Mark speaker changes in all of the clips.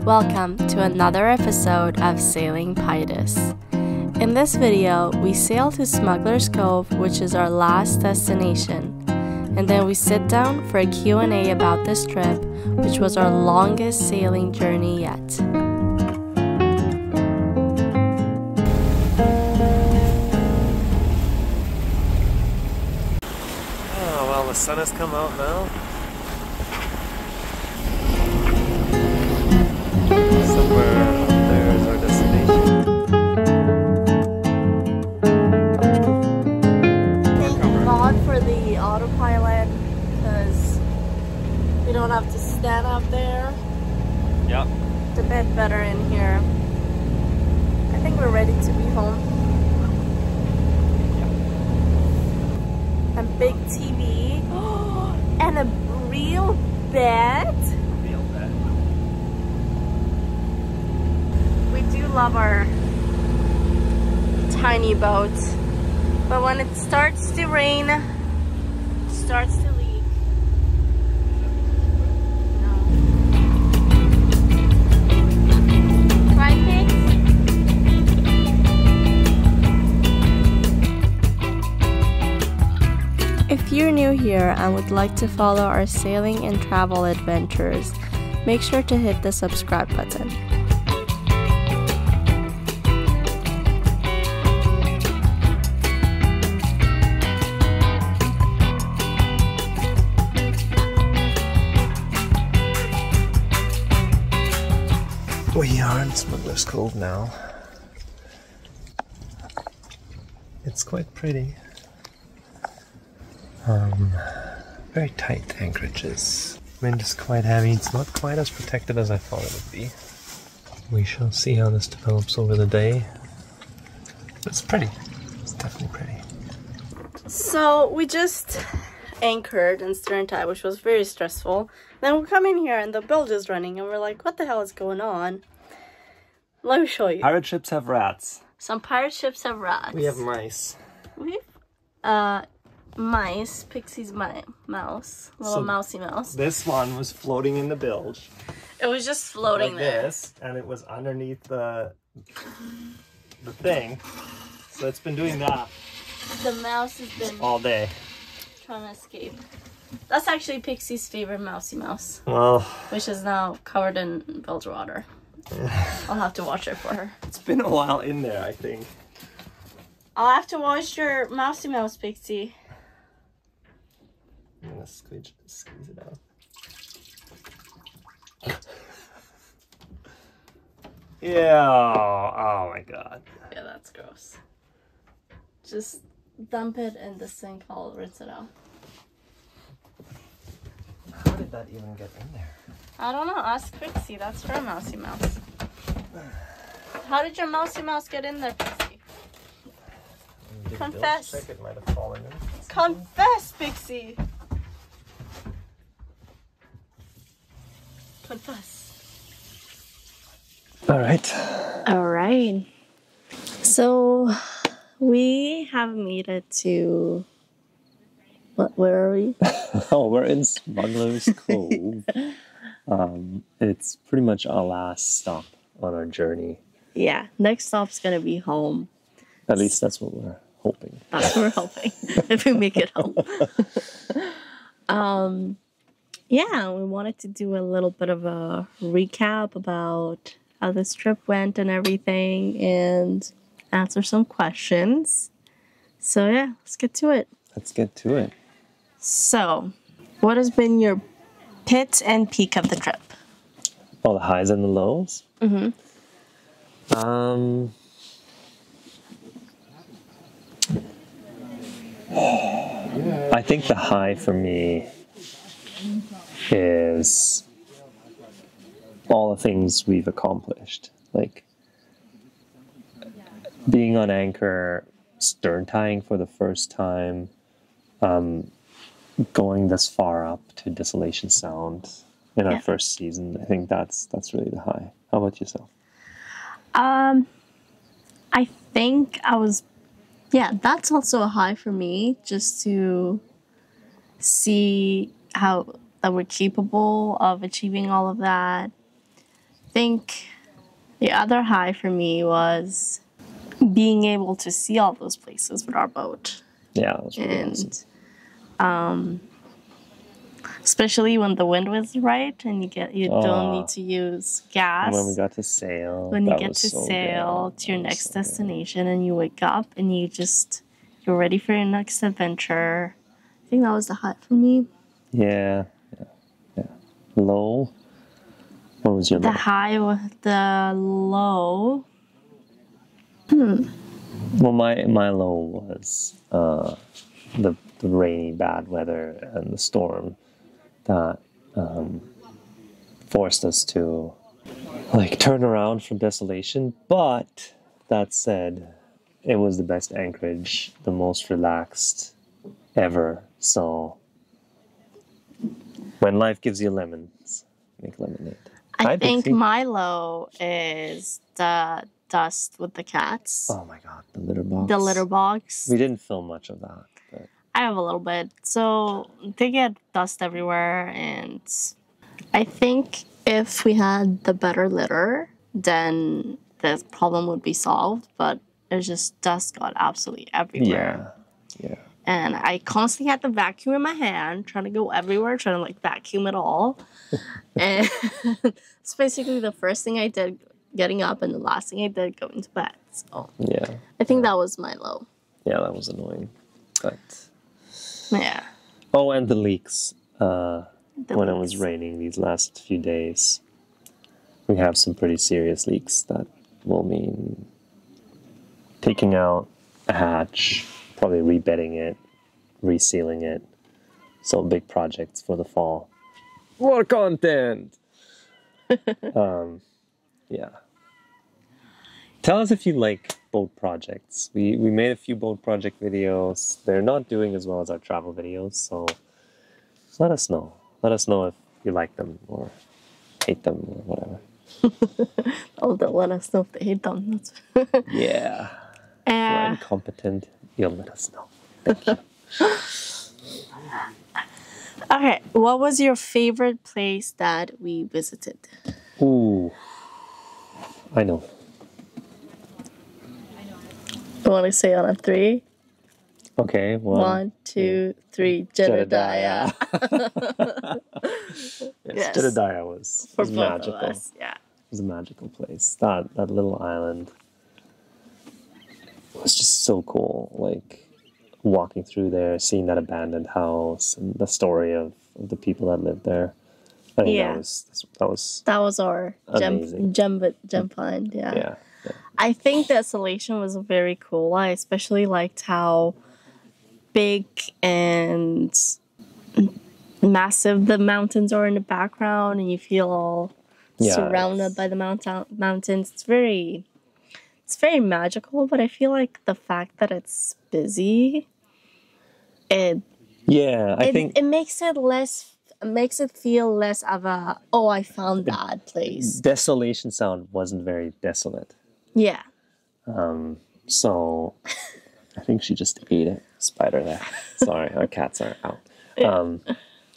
Speaker 1: Welcome to another episode of Sailing Pietus. In this video, we sail to Smugglers Cove, which is our last destination, and then we sit down for a Q&A about this trip, which was our longest sailing journey yet.
Speaker 2: Oh, well, the sun has come out now. Somewhere up there is our destination.
Speaker 1: Thank God for the autopilot, because we don't have to stand up there.
Speaker 2: Yep.
Speaker 1: It's a bit better in here. I think we're ready to be home. A big TV and a real bed. We do love our tiny boat, but when it starts to rain, it starts to leak. No. Right, Pigs? If you're new here and would like to follow our sailing and travel adventures, make sure to hit the subscribe button.
Speaker 2: We are in Smugglers Cove now. It's quite pretty. Very tight anchorages. Wind is quite heavy. It's not quite as protected as I thought it would be. We shall see how this develops over the day. It's pretty. It's definitely pretty.
Speaker 1: So we just anchored in stern tide, which was very stressful. Then we come in here and the bilge is running and we're like, what the hell is going on? Let me show you.
Speaker 2: Pirate ships have rats.
Speaker 1: Some pirate ships have rats.
Speaker 2: We have mice.
Speaker 1: We've mice. Pixie's my mouse. Little mousy mouse.
Speaker 2: This one was floating in the bilge.
Speaker 1: It was just floating
Speaker 2: like
Speaker 1: there.
Speaker 2: This, and it was underneath the thing. So it's been doing that.
Speaker 1: The mouse has been
Speaker 2: all day.
Speaker 1: Trying to escape. That's actually Pixie's favorite mousy mouse.
Speaker 2: Well,
Speaker 1: which is now covered in bilge water. I'll have to wash it for her.
Speaker 2: It's been a while in there, I think.
Speaker 1: I'll have to wash your mousy mouse, Pixie.
Speaker 2: I'm gonna squeeze it out. Yeah. Oh my god.
Speaker 1: Yeah, that's gross. Just dump it in the sink. I'll rinse it out.
Speaker 2: How did that even get in there?
Speaker 1: I don't know. Ask Pixie. That's her mousy mouse. How did your mousy mouse get in there, Pixie? Confess.
Speaker 2: Check, it might have fallen in.
Speaker 1: Confess, Pixie. Confess.
Speaker 2: All right.
Speaker 1: All right. So we have made it to. Where are we?
Speaker 2: Oh, we're in Smugglers Cove. It's pretty much our last stop on our journey.
Speaker 1: Yeah, next stop's gonna be home.
Speaker 2: At least that's what we're hoping.
Speaker 1: That's what we're hoping, if we make it home. Yeah, we wanted to do a little bit of a recap about how this trip went and everything, and answer some questions. So yeah, let's get to it.
Speaker 2: Let's get to it.
Speaker 1: So, what has been your pit and peak of the trip?
Speaker 2: Oh, the highs and the lows?
Speaker 1: Mm-hmm.
Speaker 2: I think the high for me is all the things we've accomplished. Like being on anchor, stern tying for the first time, going this far up to Desolation Sound in our first season. I think that's really the high. How about yourself?
Speaker 1: I think I was, that's also a high for me, just to see how that we're capable of achieving all of that. think the other high for me was being able to see all those places with our boat.
Speaker 2: Yeah, that was really awesome.
Speaker 1: Especially when the wind was right and you don't need to use gas.
Speaker 2: And when we got to sail.
Speaker 1: When you get to sail to your next destination and you wake up and you're ready for your next adventure. I think that was the high for me.
Speaker 2: Yeah. Low? What was your low?
Speaker 1: The high was the low.
Speaker 2: Well, my low was the rainy, bad weather and the storm that forced us to like turn around from desolation. But that said, it was the best anchorage, the most relaxed ever. So when life gives you lemons, make lemonade.
Speaker 1: I think my low is the dust with the cats.
Speaker 2: Oh my god, the litter box.
Speaker 1: The litter box.
Speaker 2: We didn't film much of that. But
Speaker 1: I have a little bit. So they get dust everywhere, and I think if we had the better litter, then the problem would be solved. But it's just dust got absolutely everywhere.
Speaker 2: Yeah.
Speaker 1: And I constantly had the vacuum in my hand, trying to go everywhere, trying to like vacuum it all. And it's basically the first thing I did getting up and the last thing I did going to bed. So
Speaker 2: yeah.
Speaker 1: I think that was my low.
Speaker 2: Yeah, that was annoying. But
Speaker 1: yeah.
Speaker 2: Oh, and the leaks. When it was raining these last few days, we have some pretty serious leaks that will mean taking out a hatch, probably rebedding it, resealing it. So big projects for the fall. More content! Yeah. Tell us if you like boat projects. We made a few boat project videos. They're not doing as well as our travel videos, so let us know. Let us know if you like them or hate them or whatever.
Speaker 1: Oh, they'll let us know if they hate them.
Speaker 2: Yeah. If you're incompetent, you'll let us know. Thank you.
Speaker 1: Okay, what was your favorite place that we visited?
Speaker 2: Ooh. I know.
Speaker 1: I want to say on a 3.
Speaker 2: Okay,
Speaker 1: 1, 2, 3. Jedediah.
Speaker 2: Yes, Jedediah was magical.
Speaker 1: Of us, yeah.
Speaker 2: It was a magical place. That little island was just so cool. Like walking through there, seeing that abandoned house, and the story of the people that lived there. I think that was
Speaker 1: our
Speaker 2: amazing.
Speaker 1: gem find.
Speaker 2: Yeah.
Speaker 1: I think the Desolation was very cool. I especially liked how big and massive the mountains are in the background, and you feel all surrounded by the mountains. It's very magical, but I feel like the fact that it's busy, I think it makes it feel less of a I found that place.
Speaker 2: Desolation sound wasn't very desolate.
Speaker 1: Yeah.
Speaker 2: So I think she just ate a spider there. Sorry, our cats are out.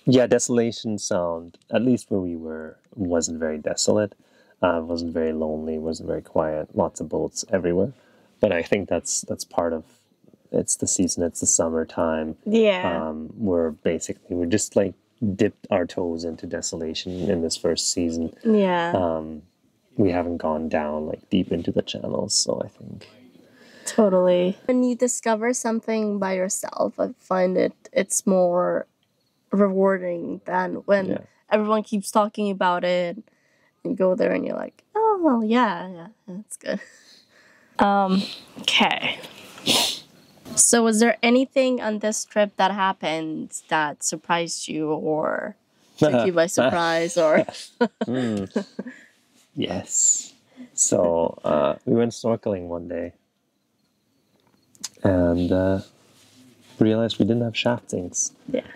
Speaker 2: Desolation sound, at least where we were, wasn't very desolate. Wasn't very lonely, wasn't very quiet. Lots of boats everywhere. But I think that's part of it's the season, it's the summertime.
Speaker 1: Yeah.
Speaker 2: We're just like dipped our toes into desolation in this first season.
Speaker 1: Yeah.
Speaker 2: We haven't gone down like deep into the channels, so I think
Speaker 1: totally. When you discover something by yourself, I find it's more rewarding than when everyone keeps talking about it. You go there and you're like, oh well, yeah, that's good. Okay. So was there anything on this trip that happened that surprised you or took you by surprise or
Speaker 2: Yes. So we went snorkeling one day and realized we didn't have shaft zincs.
Speaker 1: Yeah.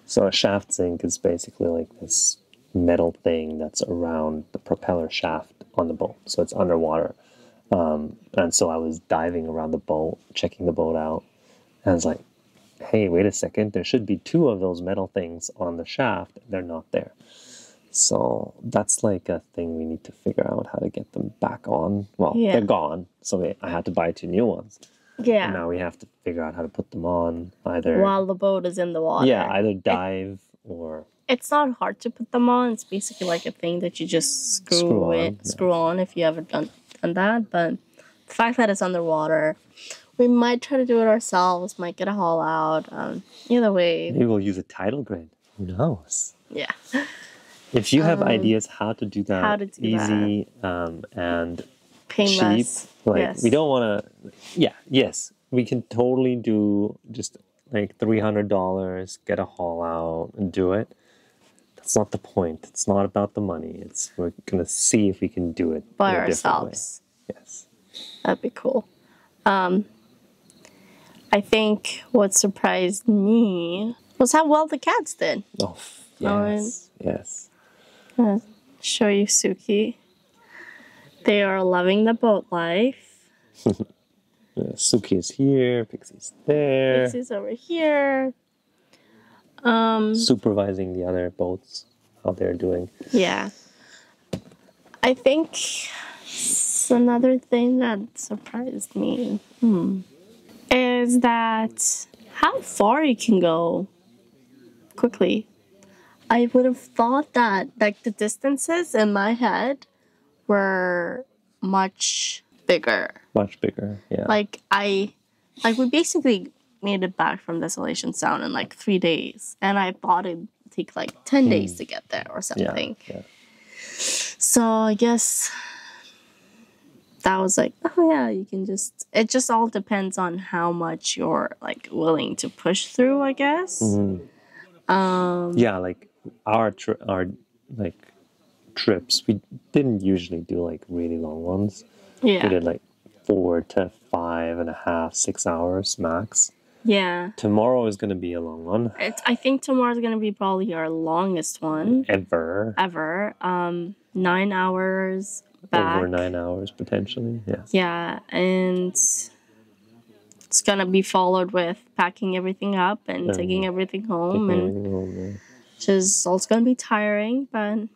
Speaker 2: So a shaft zinc is basically like this metal thing that's around the propeller shaft on the boat. So it's underwater. And so I was diving around the boat, checking the boat out. And I was like, hey, wait a second. There should be 2 of those metal things on the shaft. They're not there. So that's like a thing we need to figure out how to get them back on. Well,
Speaker 1: Yeah.
Speaker 2: they're gone, so I had to buy 2 new ones.
Speaker 1: Yeah.
Speaker 2: And now we have to figure out how to put them on either.
Speaker 1: While the boat is in the water.
Speaker 2: Yeah, either dive or.
Speaker 1: It's not hard to put them on. It's basically like a thing that you just screw on if you ever done that. But the fact that it's underwater, we might try to do it ourselves. Might get a haul out. Either way.
Speaker 2: Maybe we'll use a tidal grid. Who knows?
Speaker 1: Yeah.
Speaker 2: If you have ideas how to do that easy and
Speaker 1: painless,
Speaker 2: cheap, like
Speaker 1: yes.
Speaker 2: we don't want to. Yeah. Yes, we can totally do just like $300, get a haul out, and do it. That's not the point. It's not about the money. We're gonna see if we can do it
Speaker 1: by
Speaker 2: in a
Speaker 1: ourselves.
Speaker 2: Way. Yes,
Speaker 1: that'd be cool. I think what surprised me was how well the cats did.
Speaker 2: Oh, yes, yes.
Speaker 1: Show you Suki. They are loving the boat life.
Speaker 2: Suki is here. Pixie's there.
Speaker 1: Pixie's over here.
Speaker 2: Supervising the other boats, how they're doing.
Speaker 1: Yeah. I think another thing that surprised me is that how far you can go quickly. I would have thought that like the distances in my head were much bigger.
Speaker 2: Much bigger, yeah.
Speaker 1: Like we basically made it back from Desolation Sound in like 3 days, and I thought it'd take like 10 days to get there or something.
Speaker 2: Yeah.
Speaker 1: So I guess that was like, oh yeah, you can just. It just all depends on how much you're like willing to push through, I guess.
Speaker 2: Yeah, like our like trips, we didn't usually do like really long ones.
Speaker 1: Yeah.
Speaker 2: We did like 4 to 5.5, 6 hours max.
Speaker 1: Yeah.
Speaker 2: Tomorrow is going to be a long one.
Speaker 1: I think tomorrow's going to be probably our longest one.
Speaker 2: Ever.
Speaker 1: 9 hours back.
Speaker 2: Over 9 hours, potentially, yeah.
Speaker 1: Yeah, and it's going to be followed with packing everything up and taking everything home. Which is also going to be tiring, but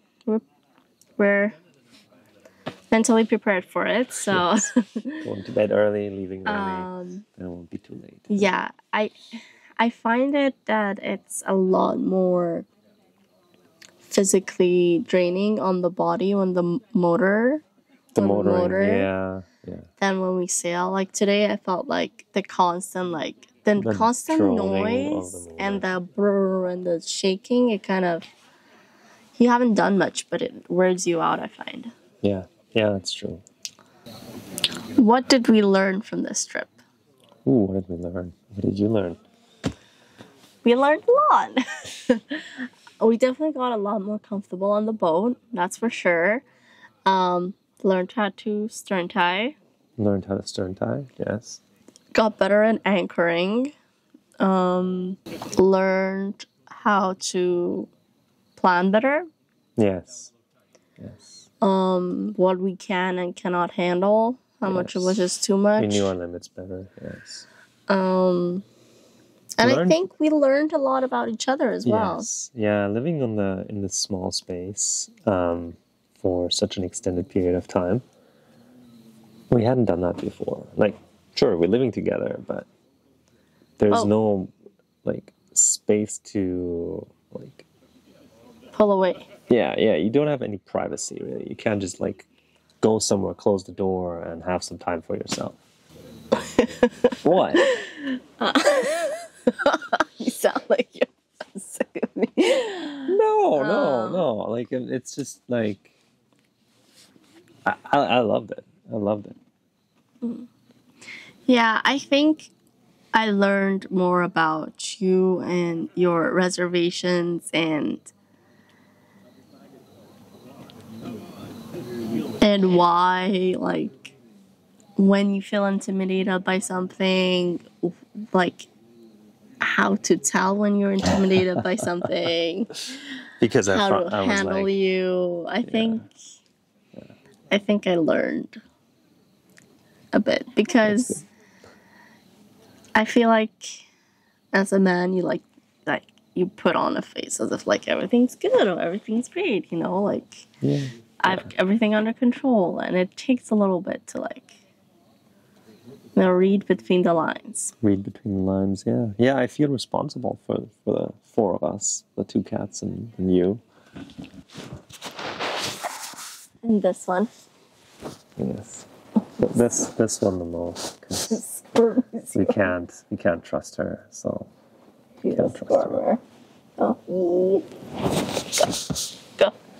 Speaker 1: we're mentally prepared for it, so...
Speaker 2: Yes. Going to bed early, leaving early, then it won't be too late.
Speaker 1: Yeah, I find it that it's a lot more physically draining on the body when the motor...
Speaker 2: Yeah.
Speaker 1: Than when we sail. Like today, I felt like the constant noise and the brrr and the shaking, it kind of... You haven't done much, but it wears you out, I find.
Speaker 2: Yeah, that's true.
Speaker 1: What did we learn from this trip?
Speaker 2: Ooh, what did we learn? What did you learn?
Speaker 1: We learned a lot. We definitely got a lot more comfortable on the boat, that's for sure. Learned how to stern tie.
Speaker 2: Learned how to stern tie, yes.
Speaker 1: Got better at anchoring. Learned how to plan better.
Speaker 2: Yes.
Speaker 1: What we can and cannot handle. How much of which is too much.
Speaker 2: We knew our limits better, yes.
Speaker 1: And I think we learned a lot about each other as well.
Speaker 2: Yes. Yeah, living in this small space for such an extended period of time. We hadn't done that before. Like, sure, we're living together, but there's no like space to like
Speaker 1: pull away.
Speaker 2: Yeah, you don't have any privacy really. You can't just like go somewhere, close the door, and have some time for yourself. What?
Speaker 1: You sound like you're sick of me.
Speaker 2: No. Like it's just like I loved it.
Speaker 1: Yeah, I think I learned more about you and your reservations and why, like, when you feel intimidated by something, like, how to tell when you're intimidated by something.
Speaker 2: Because
Speaker 1: how to handle you. I think I learned a bit because I feel like as a man you like you put on a face as if like everything's good or everything's great, you know, like I've everything under control, and it takes a little bit to like, you know, read between the lines.
Speaker 2: Read between the lines, yeah. Yeah, I feel responsible for the 4 of us, the 2 cats and you.
Speaker 1: And this one.
Speaker 2: Yes. This one the most, because we can't trust her, so
Speaker 1: She's a squirmer. Oh,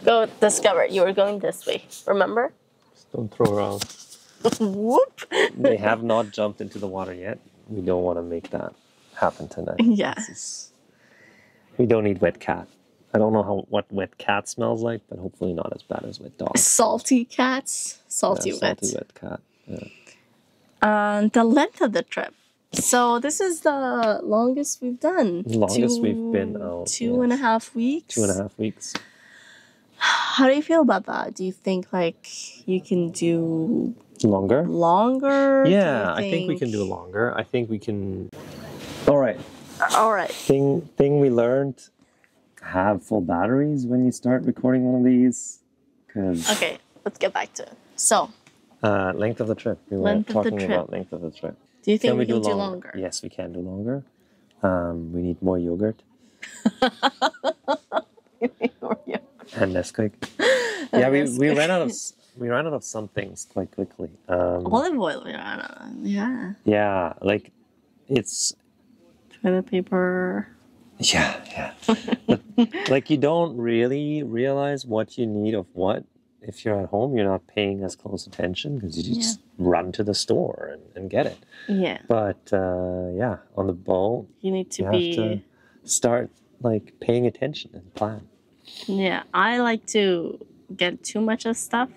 Speaker 1: go discover. You were going this way, remember?
Speaker 2: Just don't throw her out.
Speaker 1: Whoop!
Speaker 2: They have not jumped into the water yet. We don't want to make that happen tonight.
Speaker 1: Yeah.
Speaker 2: We don't need wet cat. I don't know what wet cat smells like, but hopefully not as bad as wet dog.
Speaker 1: Salty cats. Salty wet cat. Yeah. The length of the trip. So this is the longest we've done.
Speaker 2: Longest we've been out.
Speaker 1: 2.5 weeks.
Speaker 2: 2.5 weeks.
Speaker 1: How do you feel about that? Do you think like you can do
Speaker 2: longer? Yeah, I think we can do longer. I think we can. All right. Thing we learned: have full batteries when you start recording one of these.
Speaker 1: Okay, let's get back to it. So.
Speaker 2: Length of the trip. We were talking about length of the trip.
Speaker 1: Do you think we can do longer?
Speaker 2: Yes, we can do longer. We need more yogurt. And Nesquik. Yeah, we ran out of some things quite quickly.
Speaker 1: Olive oil, yeah.
Speaker 2: Yeah, like it's
Speaker 1: toilet paper.
Speaker 2: Yeah. Like you don't really realize what you need of what. If you're at home, you're not paying as close attention because you just run to the store and get it. Yeah. But on the boat, you have to start like paying attention and plan.
Speaker 1: Yeah, I like to get too much of stuff,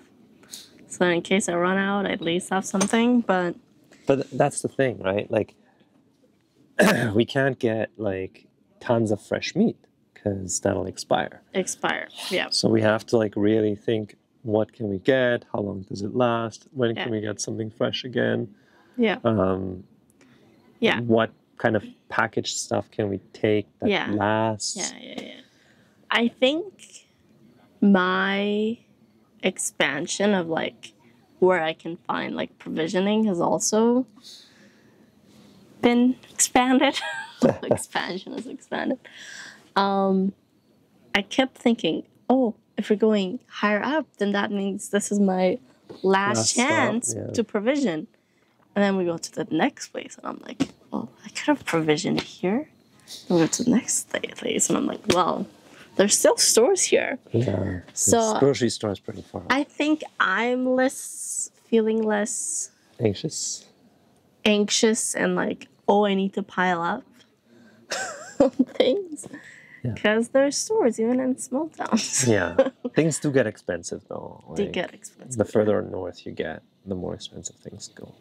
Speaker 1: so in case I run out, I at least have something. But
Speaker 2: that's the thing, right? Like we can't get like tons of fresh meat because that'll expire. Yeah. So we have to like really think. What can we get? How long does it last? When can we get something fresh again?
Speaker 1: Yeah.
Speaker 2: What kind of packaged stuff can we take that lasts?
Speaker 1: Yeah. I think my expansion of like where I can find like provisioning has also been expanded. Expansion is expanded. I kept thinking, if we're going higher up, then that means this is my last chance to provision. And then we go to the next place, and I'm like, well, I could have provisioned here. Then we go to the next place, and I'm like, well, there's still stores here.
Speaker 2: Yeah, so grocery store is pretty far.
Speaker 1: I think I'm feeling less
Speaker 2: anxious,
Speaker 1: and like, I need to pile up on things. Because there's stores even in small towns.
Speaker 2: Yeah, things do get expensive though. Like,
Speaker 1: they get expensive.
Speaker 2: The further north you get, the more expensive things go.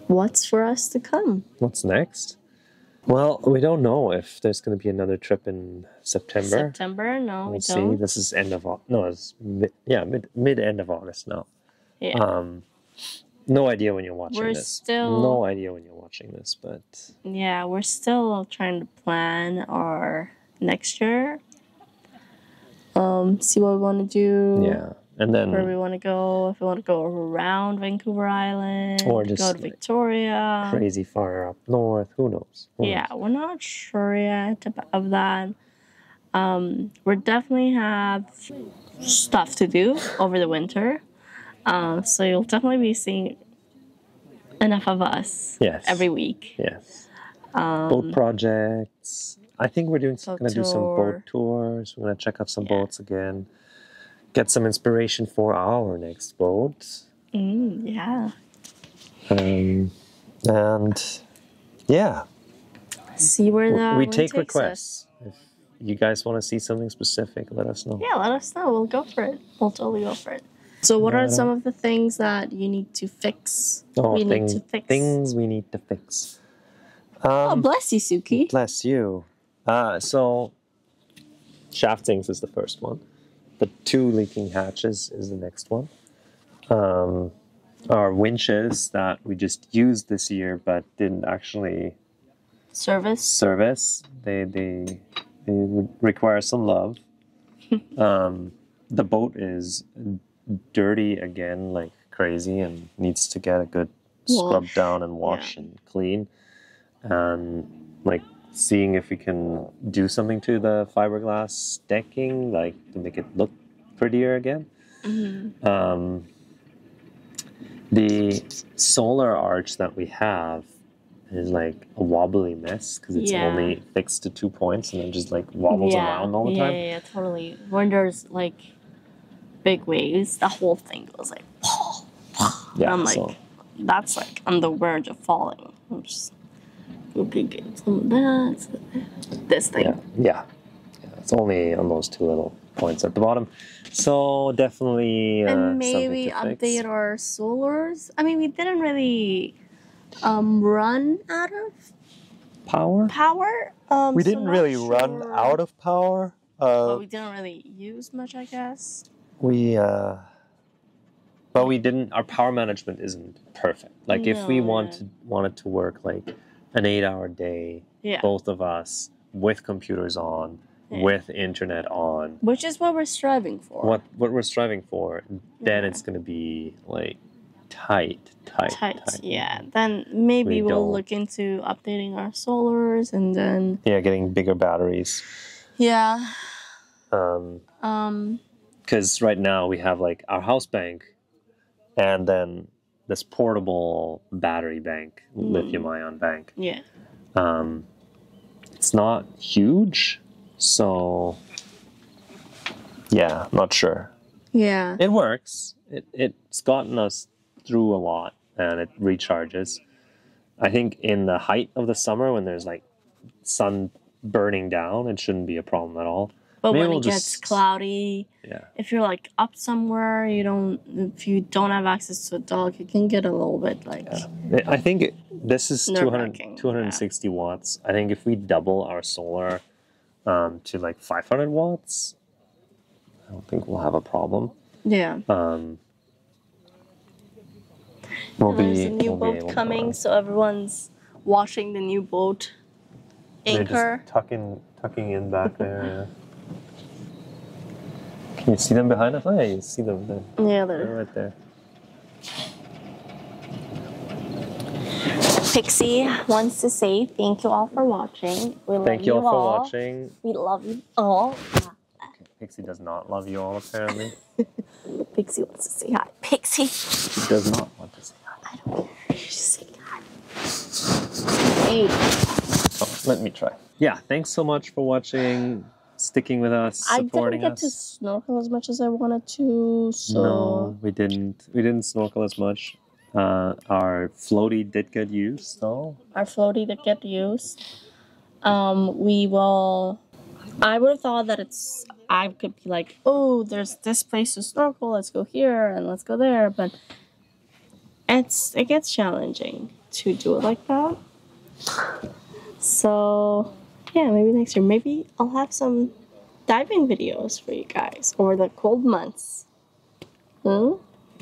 Speaker 1: What's for us to come?
Speaker 2: What's next? Well, we don't know if there's going to be another trip in September.
Speaker 1: No,
Speaker 2: we'll see. This is end of it's mid end of August now. Yeah. No idea when you're watching this. No idea when you're watching this, but
Speaker 1: yeah, we're still trying to plan our next year. See what we want to do.
Speaker 2: Yeah. And then
Speaker 1: where we want to go. If we want to go around Vancouver Island
Speaker 2: or just
Speaker 1: go to Victoria.
Speaker 2: Crazy far up north. Who knows?
Speaker 1: We're not sure yet of that. We definitely have stuff to do over the winter. So you'll definitely be seeing enough of us every week.
Speaker 2: Yes. Boat projects. I think we're going to do some boat tours. We're going to check out some boats again. Get some inspiration for our next boat.
Speaker 1: Yeah.
Speaker 2: And
Speaker 1: see where the
Speaker 2: we take requests. If you guys want to see something specific, let us know.
Speaker 1: Yeah, let us know. We'll go for it. We'll totally go for it. So what are some of the things that you need to fix?
Speaker 2: Things we need to fix.
Speaker 1: Bless you, Suki.
Speaker 2: Bless you. So shaftings is the first one. The 2 leaking hatches is the next one. Our winches that we just used this year but didn't actually service. They would require some love. The boat is dirty again, like crazy, and needs to get a good scrub down and wash and clean. And like seeing if we can do something to the fiberglass decking, like to make it look prettier again. The solar arch that we have is like a wobbly mess because it's only fixed to 2 points and then just like wobbles around all the time.
Speaker 1: Yeah, totally. When there's like big waves, the whole thing goes like,
Speaker 2: Yeah,
Speaker 1: I'm like, that's like on the verge of falling. I'm just get some of that. This thing.
Speaker 2: Yeah, it's only on those 2 little points at the bottom. So definitely
Speaker 1: and maybe update our solars. I mean, we didn't really run out of
Speaker 2: power.
Speaker 1: We
Speaker 2: didn't really run out of power.
Speaker 1: But we didn't really use much, I guess.
Speaker 2: But we didn't. Our power management isn't perfect. Like if we wanted to work like an 8-hour day, both of us with computers on, with internet on,
Speaker 1: which is what we're striving for.
Speaker 2: What we're striving for, then it's going to be like tight.
Speaker 1: Yeah, then maybe we'll look into updating our solars and then
Speaker 2: getting bigger batteries.
Speaker 1: Yeah.
Speaker 2: Because right now we have like our house bank, and then this portable battery bank, lithium-ion bank.
Speaker 1: Yeah.
Speaker 2: It's not huge, so not sure.
Speaker 1: Yeah.
Speaker 2: It works. It's gotten us through a lot, and it recharges. I think in the height of the summer when there's like sun burning down, it shouldn't be a problem at all.
Speaker 1: But maybe when it gets cloudy, if you're like up somewhere, if you don't have access to a dog, it can get a little bit like.
Speaker 2: I think this is 260 watts. I think if we double our solar to like 500 watts, I don't think we'll have a problem.
Speaker 1: Yeah. There's a new boat coming, so everyone's watching the new boat anchor.
Speaker 2: They're just tucking in back there. Can you see them behind us? Oh, yeah, you see them there.
Speaker 1: Yeah,
Speaker 2: they're right there.
Speaker 1: Pixie wants to say thank you all for watching.
Speaker 2: Thank you all for watching.
Speaker 1: We love you all.
Speaker 2: Okay, Pixie does not love you all, apparently.
Speaker 1: Pixie wants to say hi. Pixie.
Speaker 2: She does not want to say hi.
Speaker 1: I don't care. Just say hi. Hey.
Speaker 2: Oh, let me try. Yeah, thanks so much for watching, sticking with us, supporting us.
Speaker 1: I didn't get to snorkel as much as I wanted to, so...
Speaker 2: No, we didn't. We didn't snorkel as much. Our floaty did get used, though.
Speaker 1: Our floaty did get used. We will... I would have thought that I could be like, oh, there's this place to snorkel, let's go here and let's go there, but it gets challenging to do it like that. So, yeah, maybe next year. Maybe I'll have some diving videos for you guys over the cold months. I'm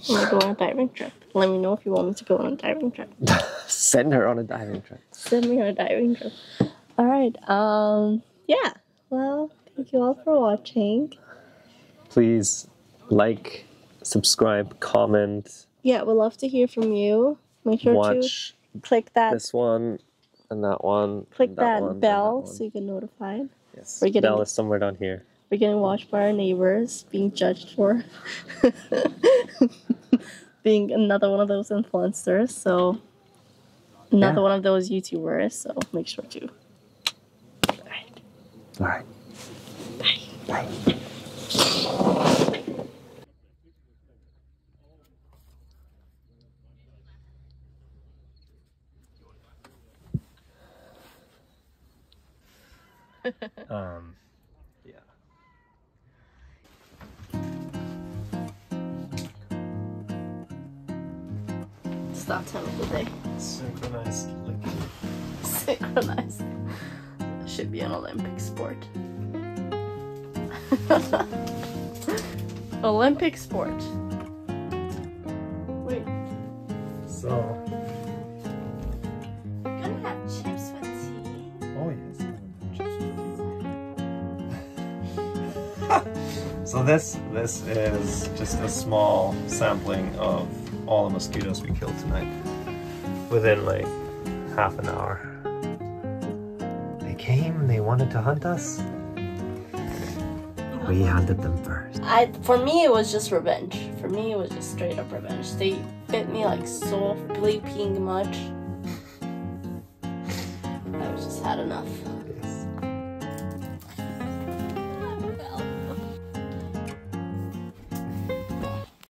Speaker 1: gonna go on a diving trip. Let me know if you want me to go on a diving trip.
Speaker 2: Send her on a diving trip.
Speaker 1: Send me on a diving trip. All right. Yeah. Well, thank you all for watching.
Speaker 2: Please like, subscribe, comment.
Speaker 1: Yeah, we'd love to hear from you. Make sure to click that.
Speaker 2: This one and that one.
Speaker 1: Click that bell so you get notified.
Speaker 2: Yes. Bell is somewhere down here.
Speaker 1: We're getting watched by our neighbors, being judged for being another one of those influencers. So another one of those YouTubers. So make sure to.
Speaker 2: All right.
Speaker 1: Bye.
Speaker 2: Bye. Yeah.
Speaker 1: It's that time of the day.
Speaker 2: Synchronized licking.
Speaker 1: Synchronized. Should be an Olympic sport. Olympic sport. Wait.
Speaker 2: So.
Speaker 1: You're gonna have chips with tea?
Speaker 2: Oh yes. Chips with tea. So this is just a small sampling of all the mosquitoes we killed tonight. Within like half an hour. They came, they wanted to hunt us. We hunted them first.
Speaker 1: For me, it was just revenge. For me, it was just straight up revenge. They bit me like so bleeping much. I just had enough.
Speaker 2: Yes.